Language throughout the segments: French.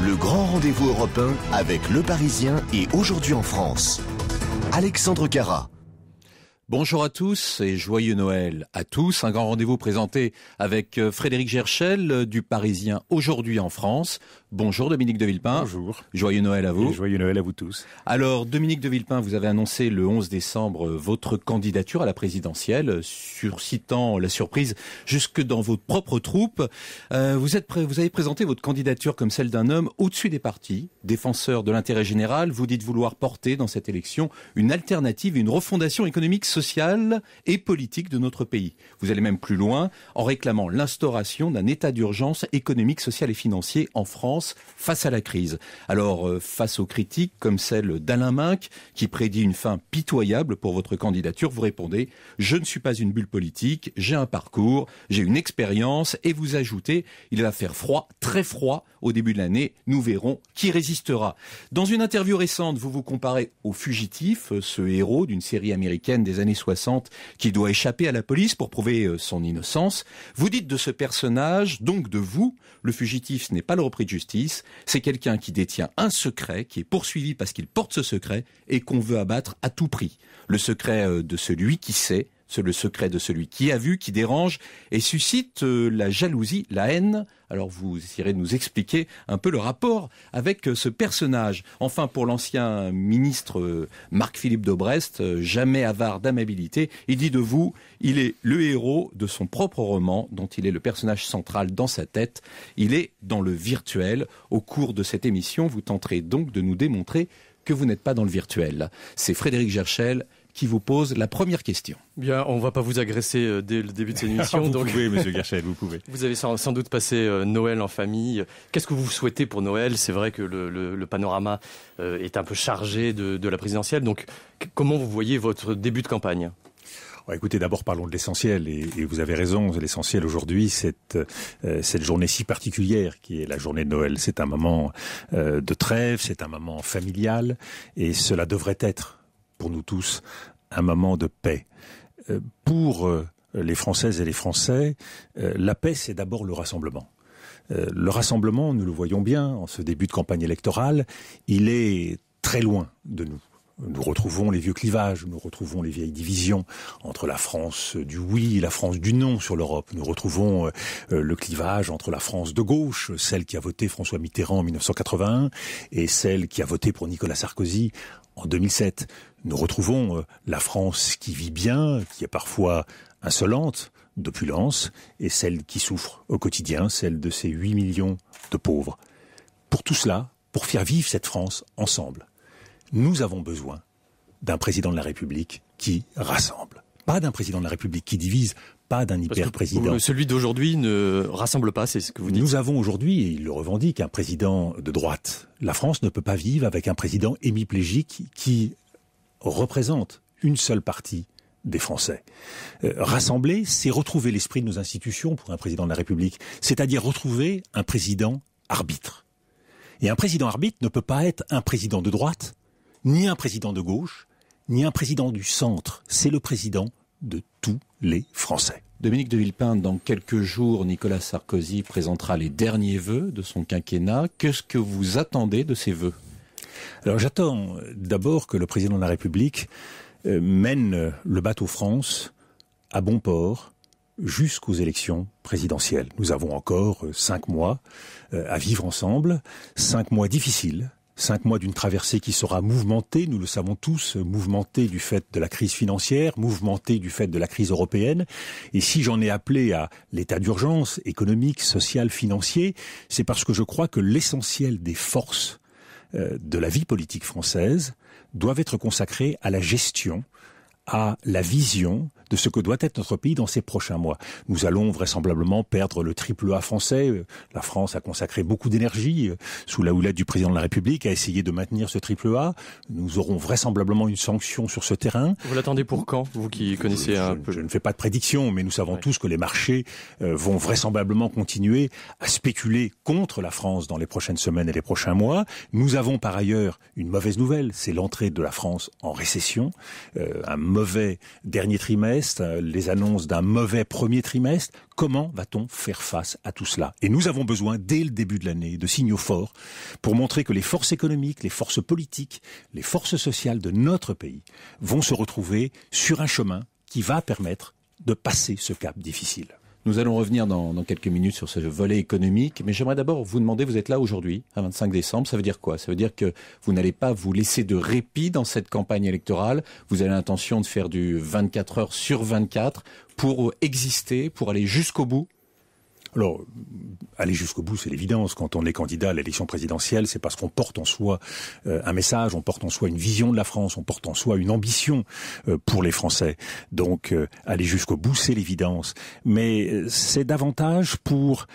Le grand rendez-vous européen avec Le Parisien et Aujourd'hui en France. Alexandre Carra. Bonjour à tous et joyeux Noël à tous. Un grand rendez-vous présenté avec Frédéric Gerchel du Parisien Aujourd'hui en France. Bonjour Dominique de Villepin. Bonjour. Joyeux Noël à vous. Et joyeux Noël à vous tous. Alors Dominique de Villepin, vous avez annoncé le 11 décembre votre candidature à la présidentielle, suscitant la surprise jusque dans votre propre troupe. Vous avez présenté votre candidature comme celle d'un homme au-dessus des partis, défenseur de l'intérêt général. Vous dites vouloir porter dans cette élection une alternative et une refondation économique, sociale et politique de notre pays. Vous allez même plus loin en réclamant l'instauration d'un état d'urgence économique, social et financier en France face à la crise. Alors, face aux critiques comme celle d'Alain Minc, qui prédit une fin pitoyable pour votre candidature, vous répondez « Je ne suis pas une bulle politique, j'ai un parcours, j'ai une expérience » et vous ajoutez « Il va faire froid, très froid au début de l'année, nous verrons qui résistera ». Dans une interview récente, vous vous comparez au fugitif, ce héros d'une série américaine des années 60 qui doit échapper à la police pour prouver son innocence. Vous dites de ce personnage, donc de vous, le fugitif, ce n'est pas le repris de justice, c'est quelqu'un qui détient un secret, qui est poursuivi parce qu'il porte ce secret et qu'on veut abattre à tout prix. Le secret de celui qui sait, c'est le secret de celui qui a vu, qui dérange et suscite la jalousie, la haine. Alors vous essayerez de nous expliquer un peu le rapport avec ce personnage. Enfin, pour l'ancien ministre Marc-Philippe Daubrest, jamais avare d'amabilité, il dit de vous, il est le héros de son propre roman, dont il est le personnage central dans sa tête. Il est dans le virtuel. Au cours de cette émission, vous tenterez donc de nous démontrer que vous n'êtes pas dans le virtuel. C'est Frédéric Gerchel qui vous pose la première question. Bien, on ne va pas vous agresser dès le début de cette émission. Vous pouvez, monsieur Gerchel, vous pouvez. Vous avez sans doute passé Noël en famille. Qu'est-ce que vous souhaitez pour Noël ? C'est vrai que le panorama est un peu chargé de la présidentielle. Donc, comment vous voyez votre début de campagne ? Écoutez, d'abord parlons de l'essentiel, et vous avez raison, l'essentiel aujourd'hui, cette journée si particulière qui est la journée de Noël. C'est un moment de trêve, c'est un moment familial, et cela devrait être, pour nous tous, un moment de paix. Pour les Françaises et les Français, la paix, c'est d'abord le rassemblement. Le rassemblement, nous le voyons bien, en ce début de campagne électorale, il est très loin de nous. Nous retrouvons les vieux clivages, nous retrouvons les vieilles divisions entre la France du oui et la France du non sur l'Europe. Nous retrouvons le clivage entre la France de gauche, celle qui a voté François Mitterrand en 1981, et celle qui a voté pour Nicolas Sarkozy en 2007. Nous retrouvons la France qui vit bien, qui est parfois insolente, d'opulence, et celle qui souffre au quotidien, celle de ces 8 millions de pauvres. Pour tout cela, pour faire vivre cette France ensemble, nous avons besoin d'un président de la République qui rassemble. Pas d'un président de la République qui divise, pas d'un hyper-président. Celui d'aujourd'hui ne rassemble pas, c'est ce que vous dites. Nous avons aujourd'hui, et il le revendique, un président de droite. La France ne peut pas vivre avec un président hémiplégique qui représente une seule partie des Français. Rassembler, c'est retrouver l'esprit de nos institutions pour un président de la République, c'est-à-dire retrouver un président arbitre. Et un président arbitre ne peut pas être un président de droite, ni un président de gauche, ni un président du centre. C'est le président de tous les Français. Dominique de Villepin, dans quelques jours, Nicolas Sarkozy présentera les derniers vœux de son quinquennat. Qu'est-ce que vous attendez de ces vœux ? Alors j'attends d'abord que le président de la République mène le bateau France à bon port jusqu'aux élections présidentielles. Nous avons encore 5 mois à vivre ensemble, 5 mois difficiles. 5 mois d'une traversée qui sera mouvementée, nous le savons tous, mouvementée du fait de la crise financière, mouvementée du fait de la crise européenne. Et si j'en ai appelé à l'état d'urgence économique, social, financier, c'est parce que je crois que l'essentiel des forces de la vie politique française doivent être consacrées à la gestion, à la vision de ce que doit être notre pays dans ces prochains mois. Nous allons vraisemblablement perdre le triple A français. La France a consacré beaucoup d'énergie sous la houlette du président de la République à essayer de maintenir ce triple A. Nous aurons vraisemblablement une sanction sur ce terrain. Vous l'attendez pour quand, vous qui connaissez un peu? Je ne fais pas de prédiction, mais nous savons tous que les marchés vont vraisemblablement continuer à spéculer contre la France dans les prochaines semaines et les prochains mois. Nous avons par ailleurs une mauvaise nouvelle, c'est l'entrée de la France en récession, un mauvais dernier trimestre, trimestre, les annonces d'un mauvais premier trimestre. Comment va-t-on faire face à tout cela? Et nous avons besoin, dès le début de l'année, de signaux forts pour montrer que les forces économiques, les forces politiques, les forces sociales de notre pays vont se retrouver sur un chemin qui va permettre de passer ce cap difficile. Nous allons revenir dans quelques minutes sur ce volet économique, mais j'aimerais d'abord vous demander, vous êtes là aujourd'hui, à 25 décembre, ça veut dire quoi? Ça veut dire que vous n'allez pas vous laisser de répit dans cette campagne électorale, vous avez l'intention de faire du 24 heures sur 24 pour exister, pour aller jusqu'au bout? Alors, aller jusqu'au bout, c'est l'évidence. Quand on est candidat à l'élection présidentielle, c'est parce qu'on porte en soi un message, on porte en soi une vision de la France, on porte en soi une ambition pour les Français. Donc, aller jusqu'au bout, c'est l'évidence. Mais c'est davantage pour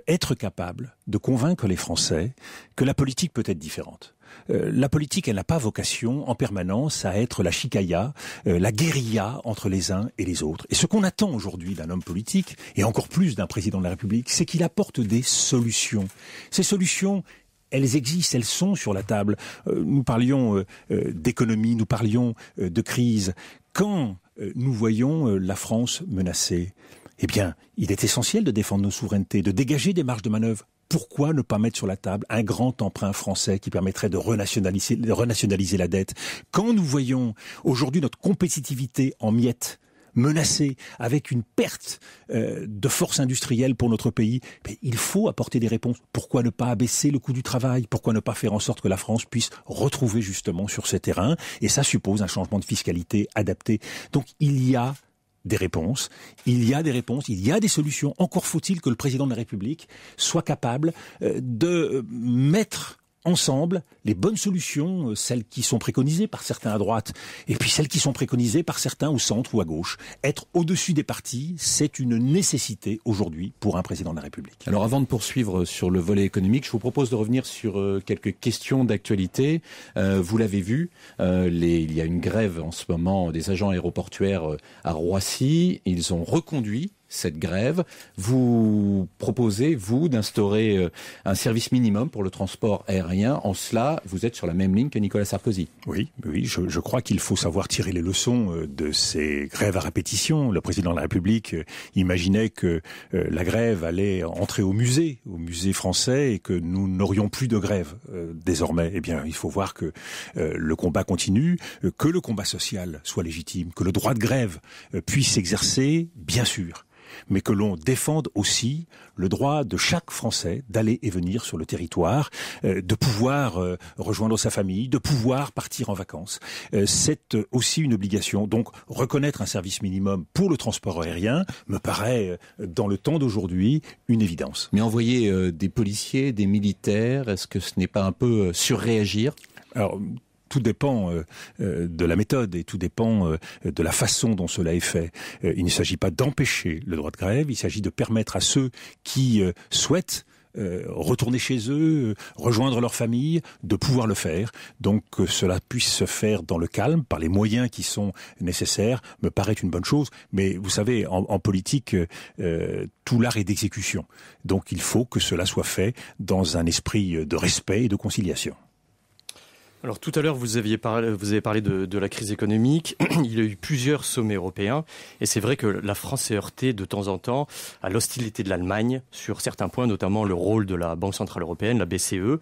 être capable de convaincre les Français que la politique peut être différente. La politique, elle n'a pas vocation en permanence à être la chicaya, la guérilla entre les uns et les autres. Et ce qu'on attend aujourd'hui d'un homme politique, et encore plus d'un président de la République, c'est qu'il apporte des solutions. Ces solutions, elles existent, elles sont sur la table. Nous parlions d'économie, nous parlions de crise. Quand nous voyons la France menacée, eh bien, il est essentiel de défendre nos souverainetés, de dégager des marges de manœuvre. Pourquoi ne pas mettre sur la table un grand emprunt français qui permettrait de renationaliser la dette? Quand nous voyons aujourd'hui notre compétitivité en miettes, menacée, avec une perte de force industrielle pour notre pays, mais il faut apporter des réponses. Pourquoi ne pas abaisser le coût du travail? Pourquoi ne pas faire en sorte que la France puisse retrouver justement sur ces terrains? Et ça suppose un changement de fiscalité adapté. Donc il y a des réponses, il y a des solutions. Encore faut-il que le président de la République soit capable de mettre ensemble les bonnes solutions, celles qui sont préconisées par certains à droite, et puis celles qui sont préconisées par certains au centre ou à gauche. Être au-dessus des partis, c'est une nécessité aujourd'hui pour un président de la République. Alors avant de poursuivre sur le volet économique, je vous propose de revenir sur quelques questions d'actualité. Vous l'avez vu, il y a une grève en ce moment des agents aéroportuaires à Roissy. Ils ont reconduit cette grève. Vous proposez, vous, d'instaurer un service minimum pour le transport aérien. En cela, vous êtes sur la même ligne que Nicolas Sarkozy. Oui, je crois qu'il faut savoir tirer les leçons de ces grèves à répétition. Le président de la République imaginait que la grève allait entrer au musée français, et que nous n'aurions plus de grève désormais. Eh bien, il faut voir que le combat continue, que le combat social soit légitime, que le droit de grève puisse s'exercer, bien sûr, mais que l'on défende aussi le droit de chaque Français d'aller et venir sur le territoire, de pouvoir rejoindre sa famille, de pouvoir partir en vacances. C'est aussi une obligation. Donc, reconnaître un service minimum pour le transport aérien me paraît, dans le temps d'aujourd'hui, une évidence. Mais envoyer des policiers, des militaires, est-ce que ce n'est pas un peu surréagir? Alors, tout dépend de la méthode, et tout dépend de la façon dont cela est fait. Il ne s'agit pas d'empêcher le droit de grève, il s'agit de permettre à ceux qui souhaitent retourner chez eux, rejoindre leur famille, de pouvoir le faire. Donc que cela puisse se faire dans le calme, par les moyens qui sont nécessaires, me paraît une bonne chose. Mais vous savez, en politique, tout l'art est d'exécution. Donc il faut que cela soit fait dans un esprit de respect et de conciliation. Alors tout à l'heure, vous avez parlé de la crise économique. Il y a eu plusieurs sommets européens, et c'est vrai que la France s'est heurtée de temps en temps à l'hostilité de l'Allemagne sur certains points, notamment le rôle de la Banque Centrale Européenne, la BCE.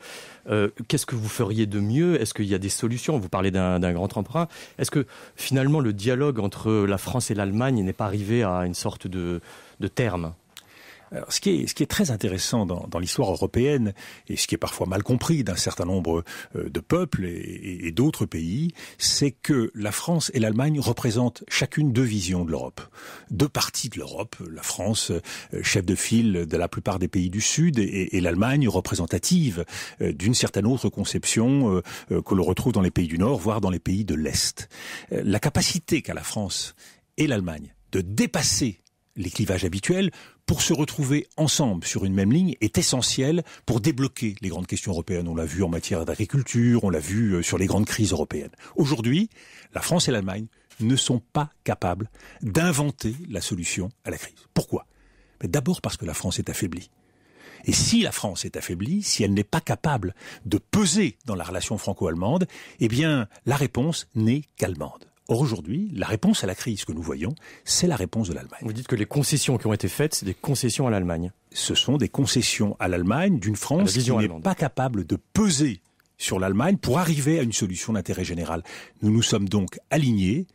Qu'est-ce que vous feriez de mieux? Est-ce qu'il y a des solutions? Vous parlez d'un grand emprunt. Est-ce que finalement le dialogue entre la France et l'Allemagne n'est pas arrivé à une sorte de terme? Alors, ce qui est très intéressant dans l'histoire européenne, et ce qui est parfois mal compris d'un certain nombre de peuples et d'autres pays, c'est que la France et l'Allemagne représentent chacune deux visions de l'Europe. Deux parties de l'Europe, la France, chef de file de la plupart des pays du Sud, et l'Allemagne représentative d'une certaine autre conception que l'on retrouve dans les pays du Nord, voire dans les pays de l'Est. La capacité qu'a la France et l'Allemagne de dépasser les clivages habituels pour se retrouver ensemble sur une même ligne est essentiel pour débloquer les grandes questions européennes. On l'a vu en matière d'agriculture, on l'a vu sur les grandes crises européennes. Aujourd'hui, la France et l'Allemagne ne sont pas capables d'inventer la solution à la crise. Pourquoi? D'abord parce que la France est affaiblie. Et si la France est affaiblie, si elle n'est pas capable de peser dans la relation franco-allemande, eh bien, la réponse n'est qu'allemande. Or aujourd'hui, la réponse à la crise que nous voyons, c'est la réponse de l'Allemagne. Vous dites que les concessions qui ont été faites, c'est des concessions à l'Allemagne. Ce sont des concessions à l'Allemagne d'une France qui n'est pas capable de peser sur l'Allemagne pour arriver à une solution d'intérêt général. Nous nous sommes donc alignés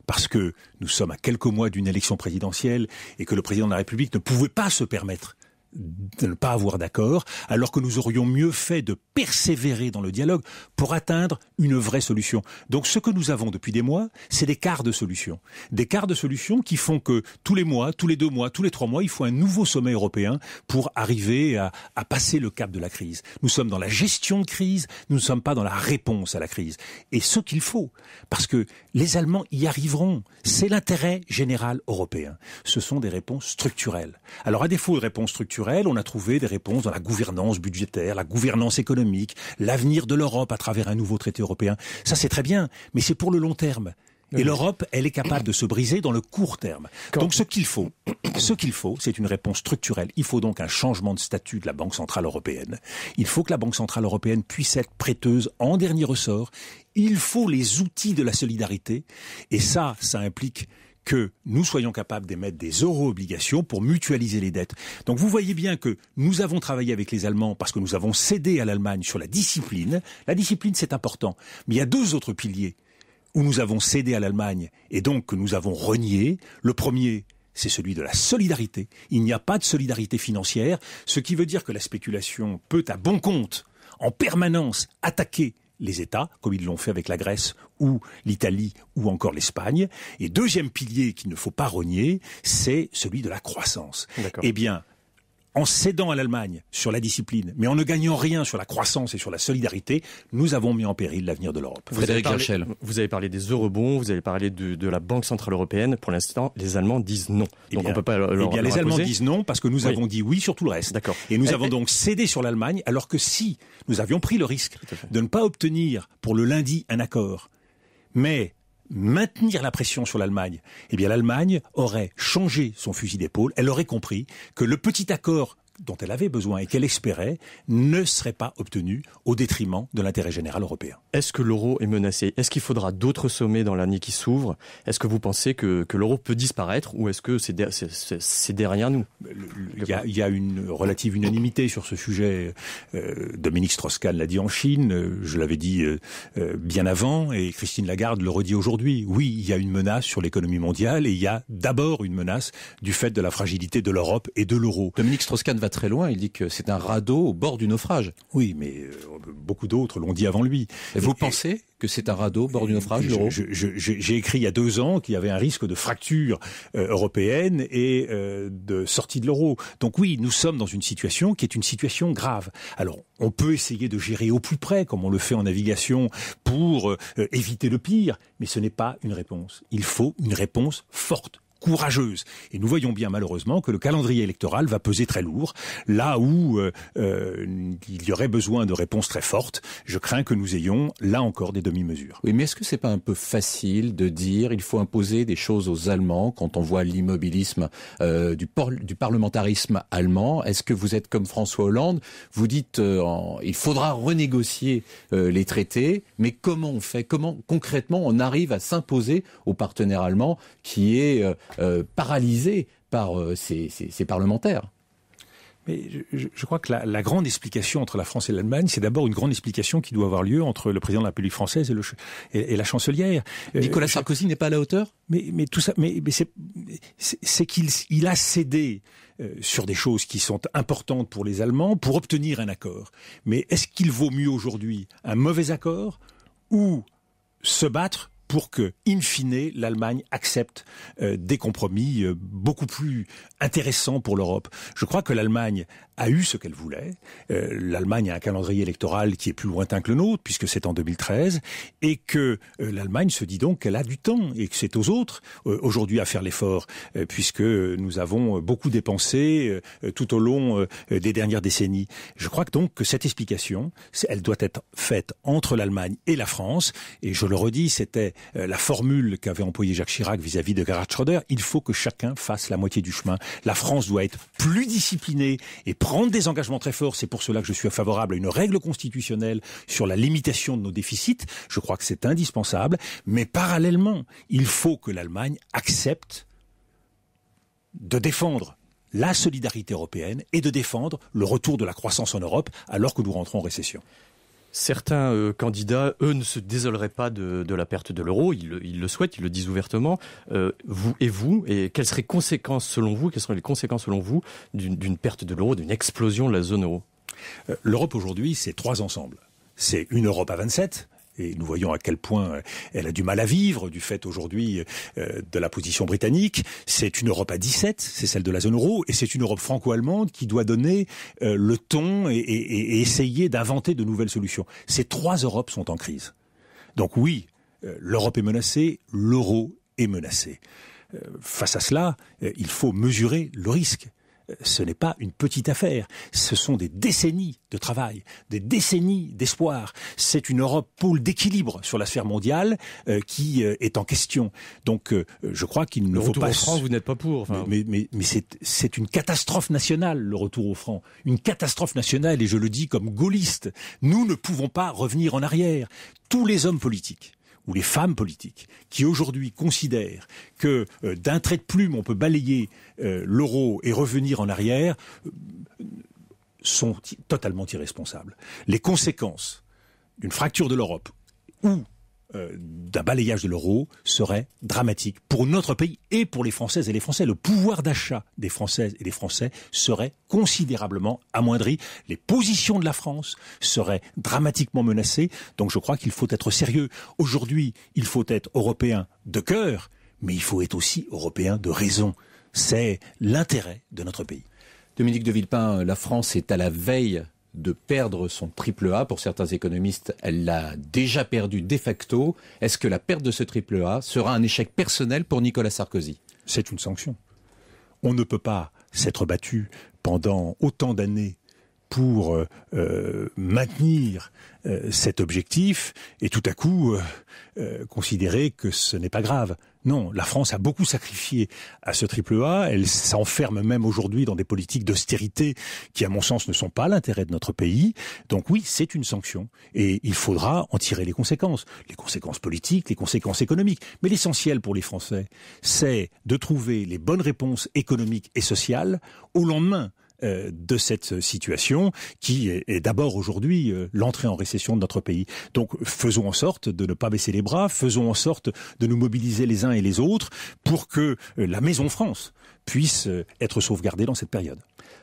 parce que nous sommes à quelques mois d'une élection présidentielle et que le président de la République ne pouvait pas se permettre de ne pas avoir d'accord, alors que nous aurions mieux fait de persévérer dans le dialogue pour atteindre une vraie solution. Donc ce que nous avons depuis des mois, c'est des quarts de solution. Des quarts de solution qui font que tous les mois, tous les 2 mois, tous les 3 mois, il faut un nouveau sommet européen pour arriver à passer le cap de la crise. Nous sommes dans la gestion de crise, nous ne sommes pas dans la réponse à la crise. Et ce qu'il faut, parce que les Allemands y arriveront, c'est l'intérêt général européen. Ce sont des réponses structurelles. Alors à défaut de réponses structurelles, on a trouvé des réponses dans la gouvernance budgétaire, la gouvernance économique, l'avenir de l'Europe à travers un nouveau traité européen. Ça, c'est très bien, mais c'est pour le long terme. Et l'Europe, elle est capable de se briser dans le court terme. Donc ce qu'il faut, c'est une réponse structurelle. Il faut donc un changement de statut de la Banque Centrale Européenne. Il faut que la Banque Centrale Européenne puisse être prêteuse en dernier ressort. Il faut les outils de la solidarité. Et ça implique que nous soyons capables d'émettre des euro-obligations pour mutualiser les dettes. Donc vous voyez bien que nous avons travaillé avec les Allemands parce que nous avons cédé à l'Allemagne sur la discipline. La discipline, c'est important. Mais il y a 2 autres piliers où nous avons cédé à l'Allemagne et donc que nous avons renié. Le premier, c'est celui de la solidarité. Il n'y a pas de solidarité financière, ce qui veut dire que la spéculation peut à bon compte, en permanence, attaquer les États, comme ils l'ont fait avec la Grèce ou l'Italie ou encore l'Espagne. Et deuxième pilier qu'il ne faut pas renier, c'est celui de la croissance. Eh bien, en cédant à l'Allemagne sur la discipline, mais en ne gagnant rien sur la croissance et sur la solidarité, nous avons mis en péril l'avenir de l'Europe. Frédéric Gierschel. Vous avez parlé des eurobonds, vous avez parlé de la Banque Centrale Européenne. Pour l'instant, les Allemands disent non. Donc on peut pas leur les Allemands disent non parce que nous avons dit oui sur tout le reste. D'accord. Et nous avons donc cédé sur l'Allemagne, alors que si nous avions pris le risque de ne pas obtenir pour le lundi un accord, mais maintenir la pression sur l'Allemagne, eh bien l'Allemagne aurait changé son fusil d'épaule, elle aurait compris que le petit accord dont elle avait besoin et qu'elle espérait ne serait pas obtenu au détriment de l'intérêt général européen. Est-ce que l'euro est menacé ? Est-ce qu'il faudra d'autres sommets dans l'année qui s'ouvre ? Est-ce que vous pensez que l'euro peut disparaître ou est-ce que c'est derrière nous ? Il y a une relative unanimité sur ce sujet. Dominique Strauss-Kahn l'a dit en Chine, je l'avais dit bien avant et Christine Lagarde le redit aujourd'hui. Oui, il y a une menace sur l'économie mondiale et il y a d'abord une menace du fait de la fragilité de l'Europe et de l'euro. Dominique Strauss-Kahn va très loin, il dit que c'est un radeau au bord du naufrage. Oui, mais beaucoup d'autres l'ont dit avant lui. Et vous pensez que c'est un radeau au bord du naufrage, l'euro ? J'ai écrit il y a 2 ans qu'il y avait un risque de fracture européenne et de sortie de l'euro. Donc oui, nous sommes dans une situation qui est une situation grave. Alors, on peut essayer de gérer au plus près, comme on le fait en navigation, pour éviter le pire, mais ce n'est pas une réponse. Il faut une réponse forte, courageuse. Et nous voyons bien malheureusement que le calendrier électoral va peser très lourd. Là où il y aurait besoin de réponses très fortes, je crains que nous ayons là encore des demi-mesures. Oui, mais est-ce que c'est pas un peu facile de dire il faut imposer des choses aux Allemands quand on voit l'immobilisme du parlementarisme allemand ? Est-ce que vous êtes comme François Hollande ? Vous dites il faudra renégocier les traités, mais comment on fait ? Comment concrètement on arrive à s'imposer aux partenaires allemands qui est paralysé par ces parlementaires? Mais je crois que la grande explication entre la France et l'Allemagne, c'est d'abord une grande explication qui doit avoir lieu entre le président de la République française et la chancelière. Nicolas Sarkozy n'est pas à la hauteur ? Mais tout ça, mais c'est qu'il a cédé sur des choses qui sont importantes pour les Allemands pour obtenir un accord. Mais est-ce qu'il vaut mieux aujourd'hui un mauvais accord ou se battre pour que, in fine, l'Allemagne accepte des compromis beaucoup plus intéressants pour l'Europe. Je crois que l'Allemagne a eu ce qu'elle voulait. L'Allemagne a un calendrier électoral qui est plus lointain que le nôtre, puisque c'est en 2013, et que l'Allemagne se dit donc qu'elle a du temps, et que c'est aux autres aujourd'hui à faire l'effort, puisque nous avons beaucoup dépensé tout au long des dernières décennies. Je crois donc que cette explication, elle doit être faite entre l'Allemagne et la France, et je le redis, c'était la formule qu'avait employée Jacques Chirac vis-à-vis de Gerhard Schröder, il faut que chacun fasse la moitié du chemin. La France doit être plus disciplinée et prendre des engagements très forts. C'est pour cela que je suis favorable à une règle constitutionnelle sur la limitation de nos déficits. Je crois que c'est indispensable. Mais parallèlement, il faut que l'Allemagne accepte de défendre la solidarité européenne et de défendre le retour de la croissance en Europe alors que nous rentrons en récession. Certains candidats, eux, ne se désoleraient pas de la perte de l'euro. Ils le souhaitent, ils le disent ouvertement. Vous, quelles seraient les conséquences selon vous d'une perte de l'euro, d'une explosion de la zone euro? L'Europe aujourd'hui, c'est 3 ensembles. C'est une Europe à 27. Et nous voyons à quel point elle a du mal à vivre du fait aujourd'hui de la position britannique. C'est une Europe à 17, c'est celle de la zone euro, et c'est une Europe franco-allemande qui doit donner le ton et essayer d'inventer de nouvelles solutions. Ces 3 Europes sont en crise. Donc oui, l'Europe est menacée, l'euro est menacé. Face à cela, il faut mesurer le risque. Ce n'est pas une petite affaire. Ce sont des décennies de travail, des décennies d'espoir. C'est une Europe pôle d'équilibre sur la sphère mondiale qui est en question. Donc, je crois qu'il ne faut pas... Le retour au franc, vous n'êtes pas pour. Enfin... Mais c'est une catastrophe nationale, le retour au franc. Une catastrophe nationale, et je le dis comme gaulliste. Nous ne pouvons pas revenir en arrière. Tous les hommes politiques ou les femmes politiques qui aujourd'hui considèrent que d'un trait de plume on peut balayer l'euro et revenir en arrière sont totalement irresponsables. Les conséquences d'une fracture de l'Europe ou d'un balayage de l'euro serait dramatique pour notre pays et pour les Françaises et les Français. Le pouvoir d'achat des Françaises et des Français serait considérablement amoindri. Les positions de la France seraient dramatiquement menacées. Donc je crois qu'il faut être sérieux. Aujourd'hui, il faut être européen de cœur, mais il faut être aussi européen de raison. C'est l'intérêt de notre pays. Dominique de Villepin, la France est à la veille de perdre son triple A. Pour certains économistes, elle l'a déjà perdu de facto. Est-ce que la perte de ce triple A sera un échec personnel pour Nicolas Sarkozy? C'est une sanction. On ne peut pas s'être battu pendant autant d'années pour maintenir cet objectif et tout à coup considérer que ce n'est pas grave. Non, la France a beaucoup sacrifié à ce triple A. Elle s'enferme même aujourd'hui dans des politiques d'austérité qui, à mon sens, ne sont pas l'intérêt de notre pays. Donc oui, c'est une sanction. Et il faudra en tirer les conséquences. Les conséquences politiques, les conséquences économiques. Mais l'essentiel pour les Français, c'est de trouver les bonnes réponses économiques et sociales au lendemain de cette situation qui est d'abord aujourd'hui l'entrée en récession de notre pays. Donc faisons en sorte de ne pas baisser les bras, faisons en sorte de nous mobiliser les uns et les autres pour que la Maison France puisse être sauvegardée dans cette période.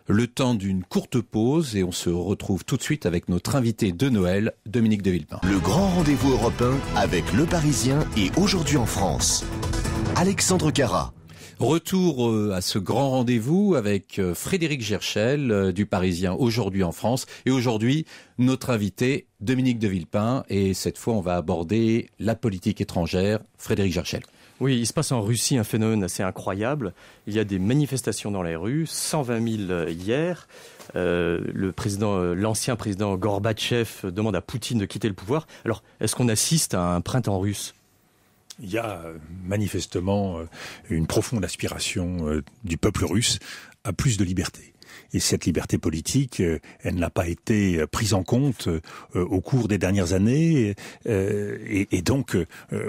Le temps d'une courte pause et on se retrouve tout de suite avec notre invité de Noël, Dominique de Villepin. Le grand rendez-vous européen avec Le Parisien et Aujourd'hui en France. Alexandre Carra. Retour à ce grand rendez-vous avec Frédéric Gerchel du Parisien Aujourd'hui en France. Et aujourd'hui, notre invité, Dominique de Villepin. Et cette fois, on va aborder la politique étrangère. Frédéric Gerchel. Oui, il se passe en Russie un phénomène assez incroyable. Il y a des manifestations dans les rues, 120 000 hier. L'ancien président Gorbatchev demande à Poutine de quitter le pouvoir. Alors, est-ce qu'on assiste à un printemps russe ? Il y a manifestement une profonde aspiration du peuple russe à plus de liberté. Et cette liberté politique, elle n'a pas été prise en compte au cours des dernières années. Et donc,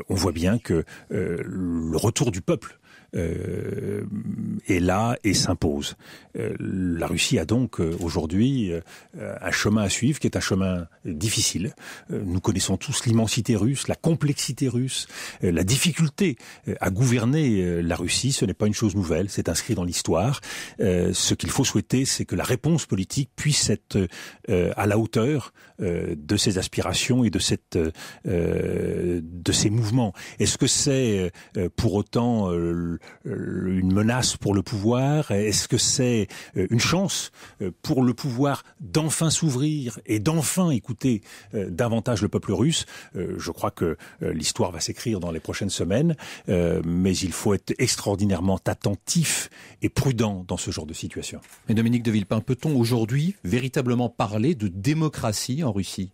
on voit bien que le retour du peuple est là et s'impose. La Russie a donc aujourd'hui un chemin à suivre qui est un chemin difficile. Nous connaissons tous l'immensité russe, la complexité russe, la difficulté à gouverner la Russie. Ce n'est pas une chose nouvelle, c'est inscrit dans l'histoire. Ce qu'il faut souhaiter, c'est que la réponse politique puisse être à la hauteur de ces aspirations et de ces mouvements. Est-ce que c'est pour autant une menace pour le pouvoir? Est-ce que c'est une chance pour le pouvoir d'enfin s'ouvrir et d'enfin écouter davantage le peuple russe? Je crois que l'histoire va s'écrire dans les prochaines semaines, mais il faut être extraordinairement attentif et prudent dans ce genre de situation. Mais Dominique de Villepin, peut-on aujourd'hui véritablement parler de démocratie en Russie ?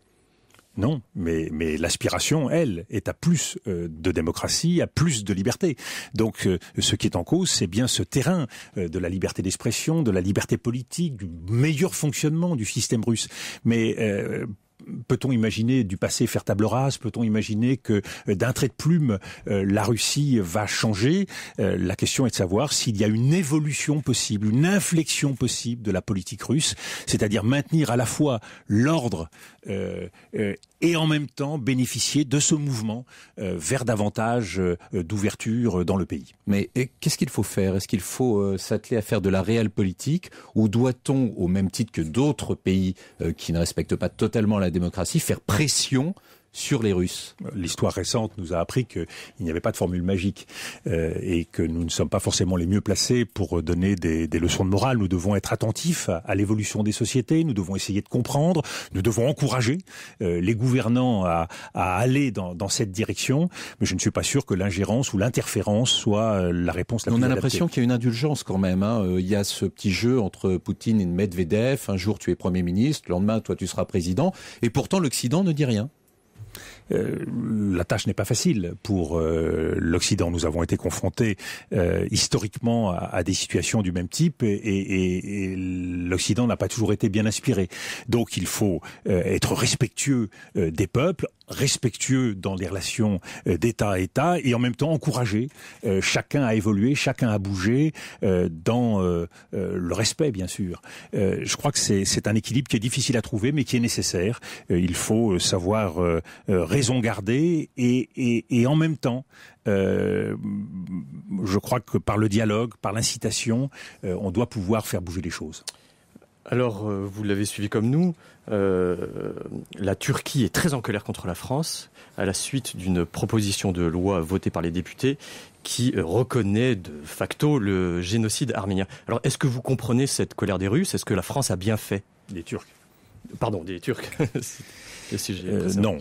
Non, mais l'aspiration, elle, est à plus de démocratie, à plus de liberté. Donc, ce qui est en cause, c'est bien ce terrain de la liberté d'expression, de la liberté politique, du meilleur fonctionnement du système russe. Mais peut-on imaginer du passé faire table rase? Peut-on imaginer que d'un trait de plume, la Russie va changer? La question est de savoir s'il y a une évolution possible, une inflexion possible de la politique russe, c'est-à-dire maintenir à la fois l'ordre et en même temps bénéficier de ce mouvement vers davantage d'ouverture dans le pays. Mais qu'est-ce qu'il faut faire? Est-ce qu'il faut s'atteler à faire de la réelle politique, ou doit-on, au même titre que d'autres pays qui ne respectent pas totalement la démocratie, faire pression sur les Russes? L'histoire récente nous a appris qu'il n'y avait pas de formule magique et que nous ne sommes pas forcément les mieux placés pour donner des leçons de morale. Nous devons être attentifs à l'évolution des sociétés, nous devons essayer de comprendre, nous devons encourager les gouvernants à aller dans cette direction, mais je ne suis pas sûr que l'ingérence ou l'interférence soit la réponse la plus adaptée. On a l'impression qu'il y a une indulgence quand même, hein. Il y a ce petit jeu entre Poutine et Medvedev, un jour tu es Premier ministre, le lendemain toi tu seras président, et pourtant l'Occident ne dit rien. La tâche n'est pas facile pour l'Occident. Nous avons été confrontés historiquement à des situations du même type et l'Occident n'a pas toujours été bien inspiré. Donc il faut être respectueux des peuples, respectueux dans les relations d'État à État et en même temps encourager chacun à évoluer, chacun à bouger dans le respect bien sûr. Je crois que c'est un équilibre qui est difficile à trouver mais qui est nécessaire. Il faut savoir raison garder et en même temps je crois que par le dialogue, par l'incitation, on doit pouvoir faire bouger les choses. Alors, vous l'avez suivi comme nous, la Turquie est très en colère contre la France à la suite d'une proposition de loi votée par les députés qui reconnaît de facto le génocide arménien. Alors, est-ce que vous comprenez cette colère des Russes? Est-ce que la France a bien fait? Des Turcs. Pardon, des Turcs. Non,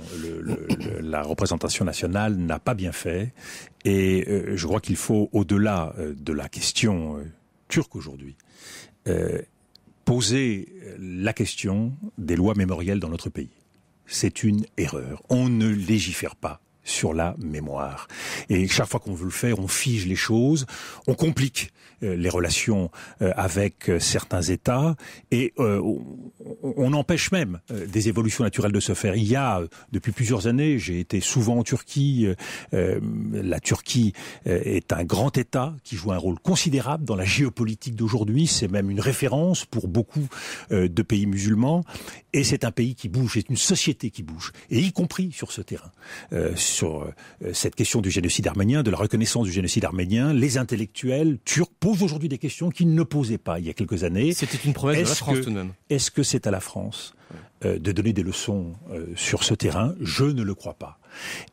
la représentation nationale n'a pas bien fait et je crois qu'il faut, au-delà de la question turque aujourd'hui, poser la question des lois mémorielles dans notre pays. C'est une erreur. On ne légifère pas sur la mémoire. Et chaque fois qu'on veut le faire, on fige les choses, on complique les relations avec certains États et on empêche même des évolutions naturelles de se faire. Il y a, depuis plusieurs années, j'ai été souvent en Turquie. La Turquie est un grand État qui joue un rôle considérable dans la géopolitique d'aujourd'hui. C'est même une référence pour beaucoup de pays musulmans. Et c'est un pays qui bouge, c'est une société qui bouge, et y compris sur ce terrain. Sur cette question du génocide arménien, de la reconnaissance du génocide arménien, les intellectuels turcs posent aujourd'hui des questions qu'ils ne posaient pas il y a quelques années. C'était une promesse de la France tout de même. Est-ce que c'est à la France de donner des leçons sur ce terrain? Je ne le crois pas.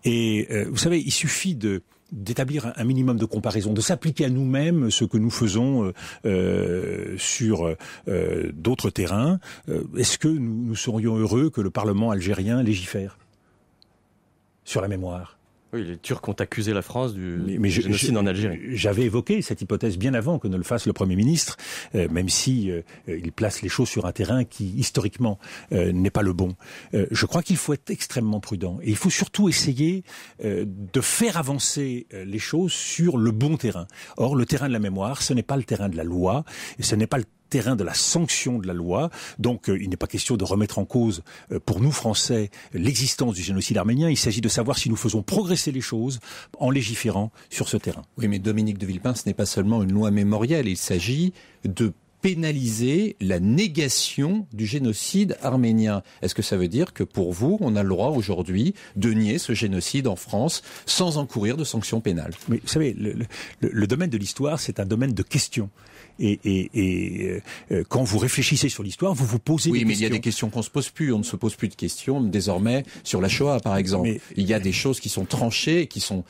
Et vous savez, il suffit d'établir un minimum de comparaison, de s'appliquer à nous-mêmes ce que nous faisons sur d'autres terrains. Est-ce que nous serions heureux que le Parlement algérien légifère sur la mémoire? Oui, les Turcs ont accusé la France du génocide en Algérie. J'avais évoqué cette hypothèse bien avant que ne le fasse le Premier ministre, même si il place les choses sur un terrain qui, historiquement, n'est pas le bon. Je crois qu'il faut être extrêmement prudent. Et il faut surtout essayer de faire avancer les choses sur le bon terrain. Or, le terrain de la mémoire, ce n'est pas le terrain de la loi, et ce n'est pas le terrain de la sanction de la loi. Donc il n'est pas question de remettre en cause pour nous Français l'existence du génocide arménien. Il s'agit de savoir si nous faisons progresser les choses en légiférant sur ce terrain. Oui, mais Dominique de Villepin, ce n'est pas seulement une loi mémorielle, il s'agit de pénaliser la négation du génocide arménien. Est-ce que ça veut dire que pour vous, on a le droit aujourd'hui de nier ce génocide en France sans encourir de sanctions pénales? Mais vous savez, le domaine de l'histoire, c'est un domaine de questions. Et quand vous réfléchissez sur l'histoire, vous vous posez des questions. Oui, mais il y a des questions qu'on se pose plus. On ne se pose plus de questions désormais sur la Shoah, par exemple. Mais il y a des choses qui sont tranchées et qui sont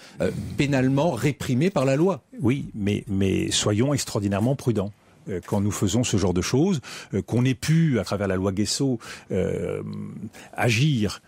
pénalement réprimées par la loi. Oui, mais soyons extraordinairement prudents. Quand nous faisons ce genre de choses, qu'on ait pu, à travers la loi Guesso, agir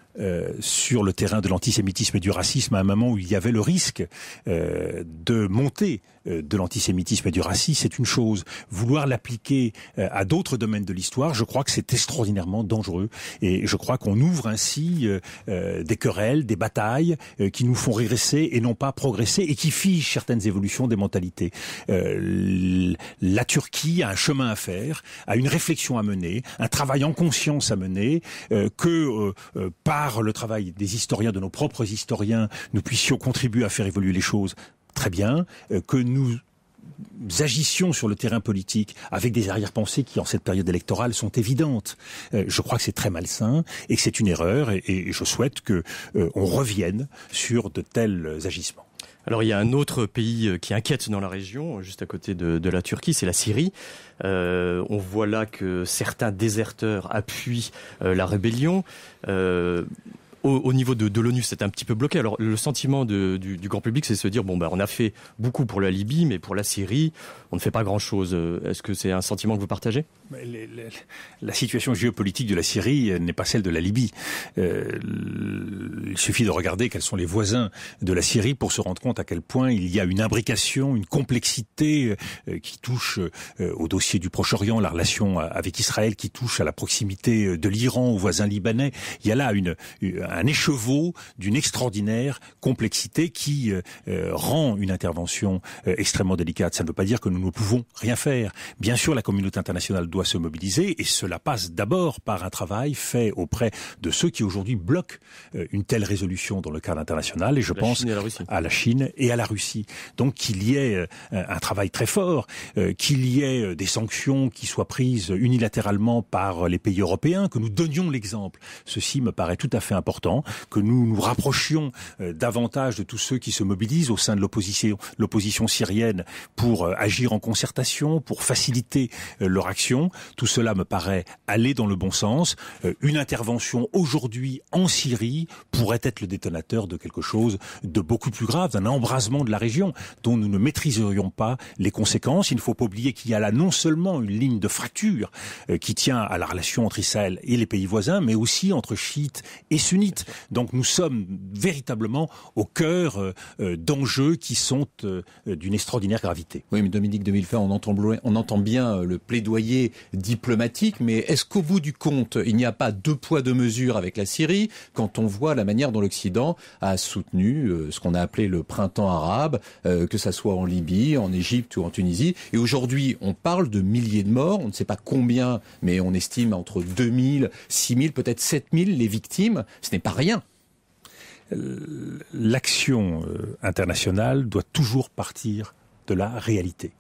sur le terrain de l'antisémitisme et du racisme à un moment où il y avait le risque de montée de l'antisémitisme et du racisme, c'est une chose. Vouloir l'appliquer à d'autres domaines de l'histoire, je crois que c'est extraordinairement dangereux. Et je crois qu'on ouvre ainsi des querelles, des batailles qui nous font régresser et non pas progresser et qui figent certaines évolutions des mentalités. La Turquie a un chemin à faire, a une réflexion à mener, un travail en conscience à mener, par le travail des historiens, de nos propres historiens, nous puissions contribuer à faire évoluer les choses. Très bien, que nous agissions sur le terrain politique avec des arrière-pensées qui, en cette période électorale, sont évidentes. Je crois que c'est très malsain et que c'est une erreur et je souhaite que on revienne sur de tels agissements. Alors il y a un autre pays qui inquiète dans la région, juste à côté de la Turquie, c'est la Syrie. On voit là que certains déserteurs appuient la rébellion. Au niveau de l'ONU, c'est un petit peu bloqué. Alors, le sentiment du grand public, c'est de se dire, on a fait beaucoup pour la Libye, mais pour la Syrie, on ne fait pas grand-chose. Est-ce que c'est un sentiment que vous partagez ? La situation géopolitique de la Syrie n'est pas celle de la Libye. Il suffit de regarder quels sont les voisins de la Syrie pour se rendre compte à quel point il y a une imbrication, une complexité qui touche au dossier du Proche-Orient, la relation avec Israël, qui touche à la proximité de l'Iran, aux voisins libanais. Il y a là un écheveau d'une extraordinaire complexité qui rend une intervention extrêmement délicate. Ça ne veut pas dire que nous ne pouvons rien faire. Bien sûr, la communauté internationale doit se mobiliser et cela passe d'abord par un travail fait auprès de ceux qui aujourd'hui bloquent une telle résolution dans le cadre international et je pense à la Chine et à la Russie. Donc qu'il y ait un travail très fort, qu'il y ait des sanctions qui soient prises unilatéralement par les pays européens, que nous donnions l'exemple. Ceci me paraît tout à fait important, que nous nous rapprochions davantage de tous ceux qui se mobilisent au sein de l'opposition syrienne pour agir en concertation, pour faciliter leur action. Tout cela me paraît aller dans le bon sens. Une intervention aujourd'hui en Syrie pourrait être le détonateur de quelque chose de beaucoup plus grave, d'un embrasement de la région dont nous ne maîtriserions pas les conséquences. Il ne faut pas oublier qu'il y a là non seulement une ligne de fracture qui tient à la relation entre Israël et les pays voisins, mais aussi entre chiites et sunnites. Donc nous sommes véritablement au cœur d'enjeux qui sont d'une extraordinaire gravité. Oui, mais Dominique de Villefort, on entend bien le plaidoyer diplomatique, mais est-ce qu'au bout du compte, il n'y a pas deux poids deux mesures avec la Syrie quand on voit la manière dont l'Occident a soutenu ce qu'on a appelé le printemps arabe, que ça soit en Libye, en Égypte ou en Tunisie, et aujourd'hui on parle de milliers de morts, on ne sait pas combien, mais on estime entre 2000, 6000, peut-être 7000 les victimes, ce n'est pas rien. L'action internationale doit toujours partir de la réalité.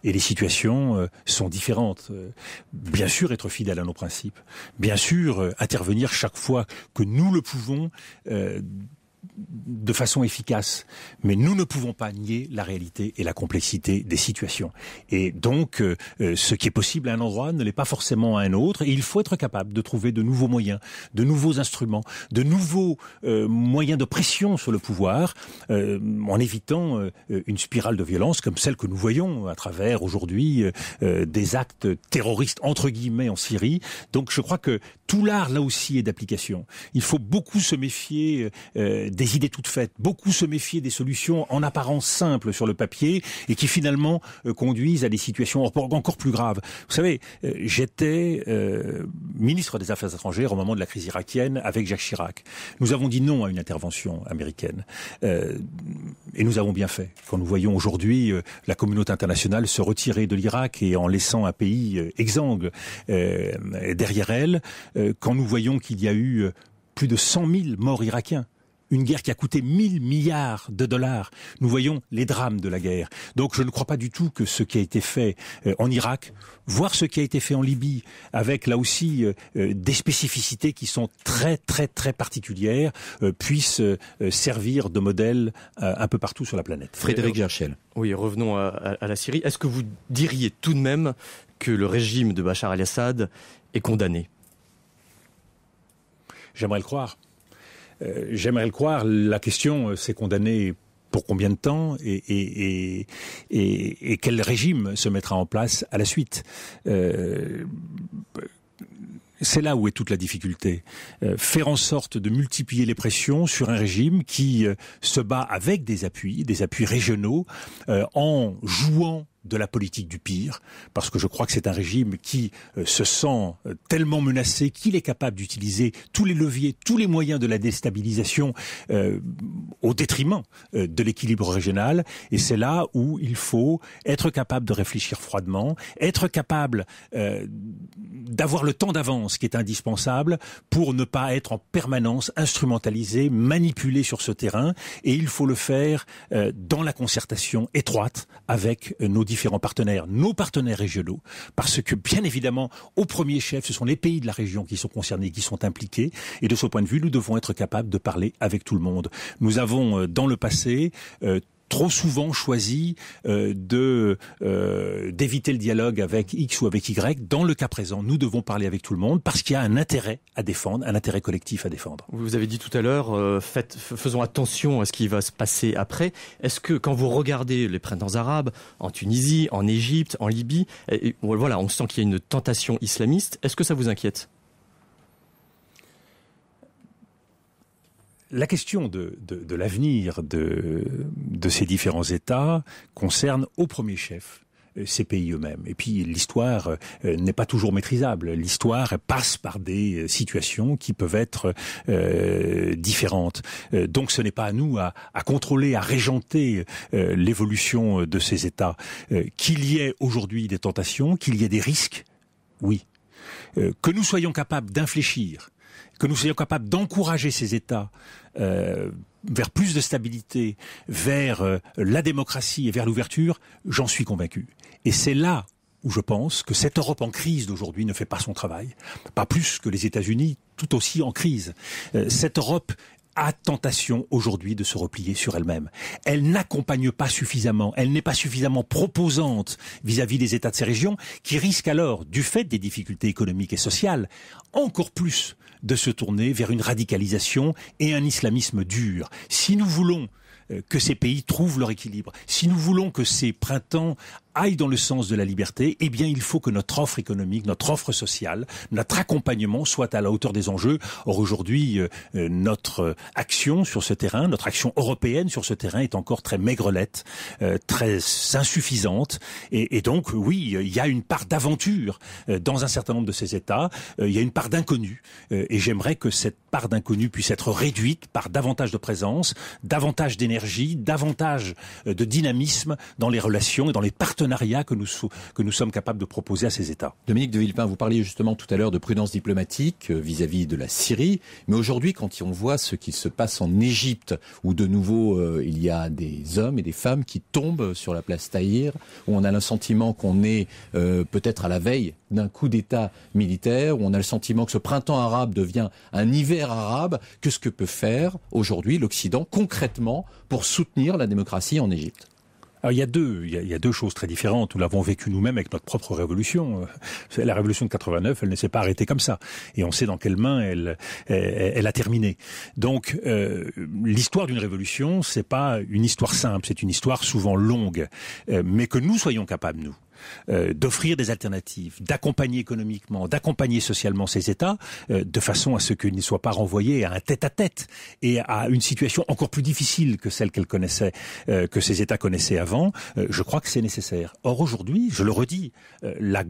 Et les situations sont différentes. Bien sûr, être fidèle à nos principes. Bien sûr, intervenir chaque fois que nous le pouvons de façon efficace. Mais nous ne pouvons pas nier la réalité et la complexité des situations. Et donc, ce qui est possible à un endroit ne l'est pas forcément à un autre. Et il faut être capable de trouver de nouveaux moyens, de nouveaux instruments, de nouveaux moyens de pression sur le pouvoir, en évitant une spirale de violence comme celle que nous voyons à travers aujourd'hui des actes terroristes entre guillemets en Syrie. Donc, je crois que tout l'art là aussi est d'application. Il faut beaucoup se méfier des idées toutes faites, beaucoup se méfier des solutions en apparence simples sur le papier et qui finalement conduisent à des situations encore plus graves. Vous savez, j'étais ministre des Affaires étrangères au moment de la crise irakienne avec Jacques Chirac. Nous avons dit non à une intervention américaine et nous avons bien fait. Quand nous voyons aujourd'hui la communauté internationale se retirer de l'Irak et en laissant un pays exsangue derrière elle, quand nous voyons qu'il y a eu plus de 100 000 morts irakiens, une guerre qui a coûté 1 000 milliards de dollars. Nous voyons les drames de la guerre. Donc je ne crois pas du tout que ce qui a été fait en Irak, voire ce qui a été fait en Libye, avec là aussi des spécificités qui sont très très très particulières, puisse servir de modèle un peu partout sur la planète. Frédéric Gerschel. Oui, revenons à la Syrie. Est-ce que vous diriez tout de même que le régime de Bachar el-Assad est condamné ? J'aimerais le croire. J'aimerais le croire. La question, c'est condamné pour combien de temps et quel régime se mettra en place à la suite. C'est là où est toute la difficulté. Faire en sorte de multiplier les pressions sur un régime qui se bat avec des appuis régionaux, en jouant de la politique du pire, parce que je crois que c'est un régime qui se sent tellement menacé qu'il est capable d'utiliser tous les leviers, tous les moyens de la déstabilisation au détriment de l'équilibre régional. Et c'est là où il faut être capable de réfléchir froidement, être capable d'avoir le temps d'avance qui est indispensable pour ne pas être en permanence instrumentalisé, manipulé sur ce terrain. Et il faut le faire dans la concertation étroite avec nos différents partenaires, nos partenaires régionaux, parce que bien évidemment, au premier chef, ce sont les pays de la région qui sont concernés, qui sont impliqués, et de ce point de vue, nous devons être capables de parler avec tout le monde. Nous avons, dans le passé, trop souvent choisi d'éviter le dialogue avec X ou avec Y. Dans le cas présent, nous devons parler avec tout le monde parce qu'il y a un intérêt à défendre, un intérêt collectif à défendre. Vous avez dit tout à l'heure, faisons attention à ce qui va se passer après. Est-ce que quand vous regardez les printemps arabes en Tunisie, en Égypte, en Libye, voilà, on sent qu'il y a une tentation islamiste. Est-ce que ça vous inquiète ? La question de l'avenir de ces différents États concerne au premier chef ces pays eux-mêmes. Et puis l'histoire n'est pas toujours maîtrisable. L'histoire passe par des situations qui peuvent être différentes. Donc ce n'est pas à nous à contrôler, à régenter l'évolution de ces États. Qu'il y ait aujourd'hui des tentations, qu'il y ait des risques, oui. Que nous soyons capables d'infléchir, que nous soyons capables d'encourager ces États vers plus de stabilité, vers la démocratie et vers l'ouverture, j'en suis convaincu. Et c'est là où je pense que cette Europe en crise d'aujourd'hui ne fait pas son travail, pas plus que les États-Unis, tout aussi en crise. Cette Europe a tentation aujourd'hui de se replier sur elle-même. Elle n'accompagne pas suffisamment, elle n'est pas suffisamment proposante vis-à-vis des États de ces régions, qui risquent alors, du fait des difficultés économiques et sociales, encore plus de se tourner vers une radicalisation et un islamisme dur. Si nous voulons que ces pays trouvent leur équilibre, si nous voulons que ces printemps aille dans le sens de la liberté, eh bien il faut que notre offre économique, notre offre sociale, notre accompagnement soit à la hauteur des enjeux. Or aujourd'hui, notre action sur ce terrain, notre action européenne sur ce terrain est encore très maigrelette, très insuffisante. Et donc oui, il y a une part d'aventure dans un certain nombre de ces États, il y a une part d'inconnu. Et j'aimerais que cette part d'inconnu puisse être réduite par davantage de présence, davantage d'énergie, davantage de dynamisme dans les relations et dans les partenariats que nous sommes capables de proposer à ces États. Dominique de Villepin, vous parliez justement tout à l'heure de prudence diplomatique vis-à-vis de la Syrie, mais aujourd'hui, quand on voit ce qui se passe en Égypte, où de nouveau il y a des hommes et des femmes qui tombent sur la place Tahrir, où on a le sentiment qu'on est peut-être à la veille d'un coup d'État militaire, où on a le sentiment que ce printemps arabe devient un hiver arabe, qu'est-ce que peut faire aujourd'hui l'Occident concrètement pour soutenir la démocratie en Égypte ? Alors, il y a deux choses très différentes. Nous l'avons vécu nous-mêmes avec notre propre révolution. La révolution de 89, elle ne s'est pas arrêtée comme ça. Et on sait dans quelles mains elle a terminé. Donc, l'histoire d'une révolution, c'est pas une histoire simple, c'est une histoire souvent longue. Mais que nous soyons capables, nous, d'offrir des alternatives, d'accompagner économiquement, d'accompagner socialement ces États, de façon à ce qu'ils ne soient pas renvoyés à un tête-à-tête et à une situation encore plus difficile que celle qu'elles connaissaient, que ces États connaissaient avant. Je crois que c'est nécessaire. Or aujourd'hui, je le redis, le